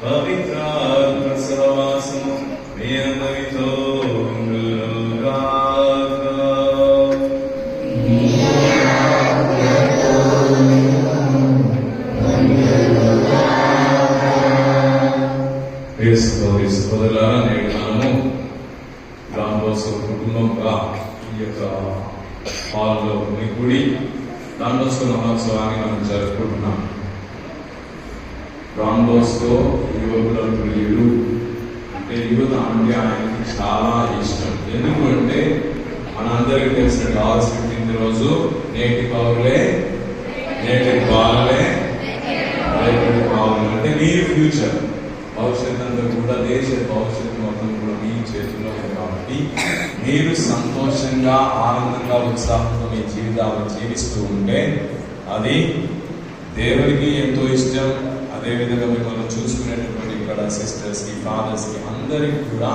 పవిత్రాత్మ సహవాసము మీ అందరితో ఉండునుగాక. సోదరులారా, నేడు మనము డాన్ బోస్కో కుటుంబంగా ఈ యొక్క హాల్లో కూడి డాన్ బోస్కో మహోత్సవాన్ని మనం జరుపుకుంటున్నాం. డాన్ బోస్కో యువకుల ప్రియుడు, అంటే యువత అంటే ఆయనకి చాలా ఇష్టం. ఎందుకంటే మనందరికీ తెలిసిన ఆగస్టు 15 రోజు నేటి పౌరులే నేటి బాలలే రేపటి పౌరులు, అంటే మీ ఫ్యూచర్ భవిష్యత్తు అంతా కూడా, దేశ భవిష్యత్తు మొత్తం కూడా మీ చేతుల్లో ఉంది. కాబట్టి మీరు సంతోషంగా, ఆనందంగా, ఉత్సాహంతో మీ జీవితాలను జీవిస్తూ ఉంటే అది దేవునికి ఎంతో ఇష్టం. అదేవిధంగా మిమ్మల్ని చూసుకునేటటువంటి ఇక్కడ సిస్టర్స్ కి, ఫాదర్స్ కి అందరికి కూడా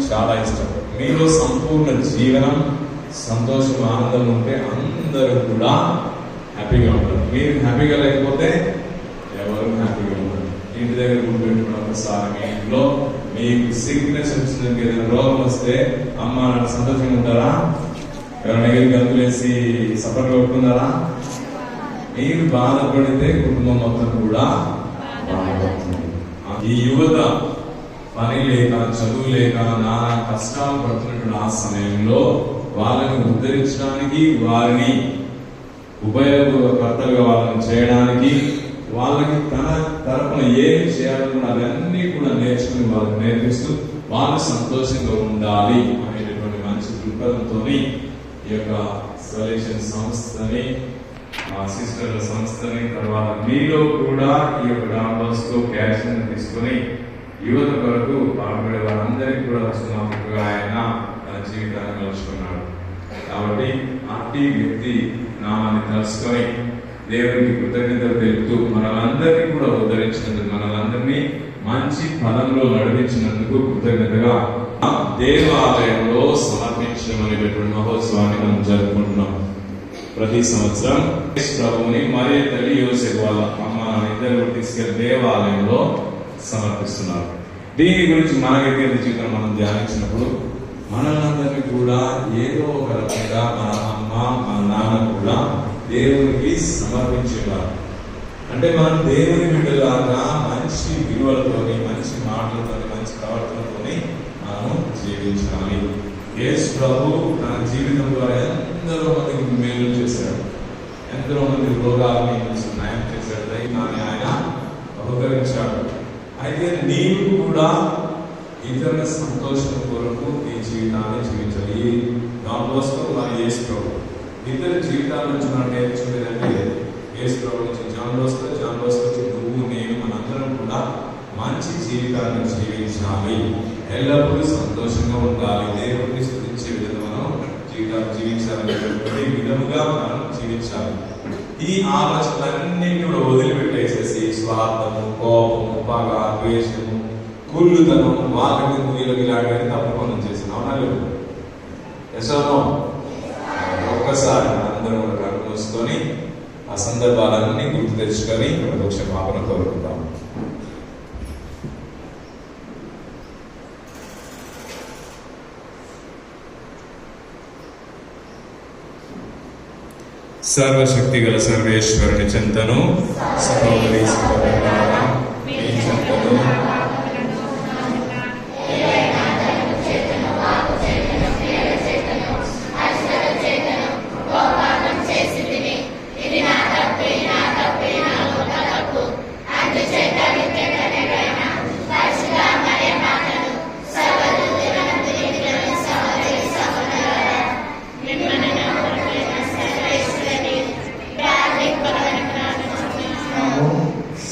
చాలా ఇష్టం. మీలో సంపూర్ణ జీవనం, సంతోషం, ఆనందం ఉంటే అందరూ కూడా హ్యాపీగా ఉంటారు. మీరు హ్యాపీగా లేకపోతే ఎవరు హ్యాపీగా ఉంటారు. ఇంటి దగ్గర కూర్చుంటున్న ఒకసారి మీ ఇంట్లో మీకు సిక్నెస్ వచ్చిందని, ఏదైనా రోగం వస్తే అమ్మ నాన్న సంతోషంగా ఉంటారా? ఎవరైనా గంతులు వేసి సఫర్ కొట్టుకున్నారా? మీరు బాధపడితే కుటుంబం మొత్తం కూడా బాధపడుతుంది. ఈ యువత పని లేక, చదువు లేక, నానా కష్టాలు పడుతున్నటువంటి ఆ సమయంలో వాళ్ళని ఉద్ధరించడానికి, వారిని ఉపయోగకర్తలుగా వాళ్ళని చేయడానికి, వాళ్ళకి తన తరపున ఏమి చేయాలన్నా అవన్నీ కూడా నేర్చుకుని వాళ్ళకి నేర్పిస్తూ వాళ్ళు సంతోషంగా ఉండాలి అనేటటువంటి మంచి దృక్పథంతో ఈ యొక్క సొల్యూషన్ సంస్థని, సిస్టర్ల సంస్థని, తర్వాత మీలో కూడా ఈ యొక్క డాన్ బోస్కో క్యాషన్ తీసుకుని యువత కొరకు పాల్పడే వారందరికీ కూడా వస్తున్నట్టుగా ఆయన తన జీవితాన్ని మలుచుకున్నాడు. కాబట్టి అట్టి వ్యక్తి నామాన్ని తలుసుకొని దేవునికి కృతజ్ఞతలు తెలుపుతూ మనలందరినీ కూడా ఉద్ధరించినందుకు, మనలందరినీ మంచి పదంలో నడిపించినందుకు కృతజ్ఞతగా దేవాలయంలో సమర్పించడం అనేటటువంటి మహోత్సవాన్ని మనం జరుపుకుంటున్నాం. ప్రతి సంవత్సరం ప్రభువుని మరియ తల్లి యోసేపు వాళ్ళ అమ్మ ఇద్దరు తీసుకెళ్లి దేవాలయంలో సమర్పిస్తున్నారు. దీని గురించి మన వ్యక్తిగత జీవితం మనం ధ్యానించినప్పుడు మనలందరినీ కూడా ఏదో ఒక రకంగా మన అమ్మ, మన నాన్న కూడా దేవునికి సమర్పించేవారు. అంటే మనం దేవుని బిడ్డలాగా మంచి విలువలతోని, మంచి మాటలతోని, మంచి ప్రవర్తనతోని మనము జీవించాలి. యేసు ప్రభు తన జీవితం ద్వారా ఎందరో మందికి మేలు చేశాడు, ఎందరో మంది రోగాలని నయం చేశాడు, దైవాన్ని ఆయన బహుకరించాడు. అయితే నీవు కూడా ఇతరుల సంతోషం కొరకు ఈ జీవితాన్ని జీవించాలి. ఈ డాన్ బోస్కో మరి యేసు ప్రభు ఇద్దరు జీవితాల నుంచి మనం నేర్చుకునేదంటే, యేసు ప్రభు నుంచి జాన్ బోస్కో, జాన్ బోస్కో నుంచి నువ్వు, నేను, మనందరం కూడా మంచి జీవితాన్ని జీవించాలి, ఎల్లప్పుడూ సంతోషంగా ఉండాలి, దేవుడిని స్తుతించే విధంగా మనం జీవితాన్ని జీవించాలనేటువంటి విధముగా మనం జీవించాలి. ఈ ఆలోచనలన్నీ కూడా వదిలిపెట్టేసేసి స్వార్థము, కోపము, పగ, ద్వేషము, కుళ్ళుతనం, వాళ్ళకి వీళ్ళకి ఇలాంటివన్నీ తప్పకుండా చేసిన అవునా? ఎసోనో ఒక్కసారి అందరం కూడా కళ్ళు మూసుకొని ఆ సందర్భాలన్నీ గుర్తు తెచ్చుకొని క్షమాపణ కోరుకుంటాం. సర్వశక్తి గల సర్వేశ్వరుని చెంతను, సహోదరి సహోదరులారా మీ చెంతను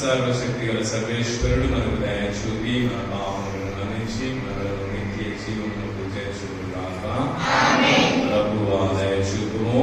సర్వశక్తి గల సర్వేశ్వరుడు మనకు దయ చూపి మన పాపములను మన్నించి మనలను నిత్య జీవమునకు చేర్చుగాక. ప్రభువా దయ చూపుము.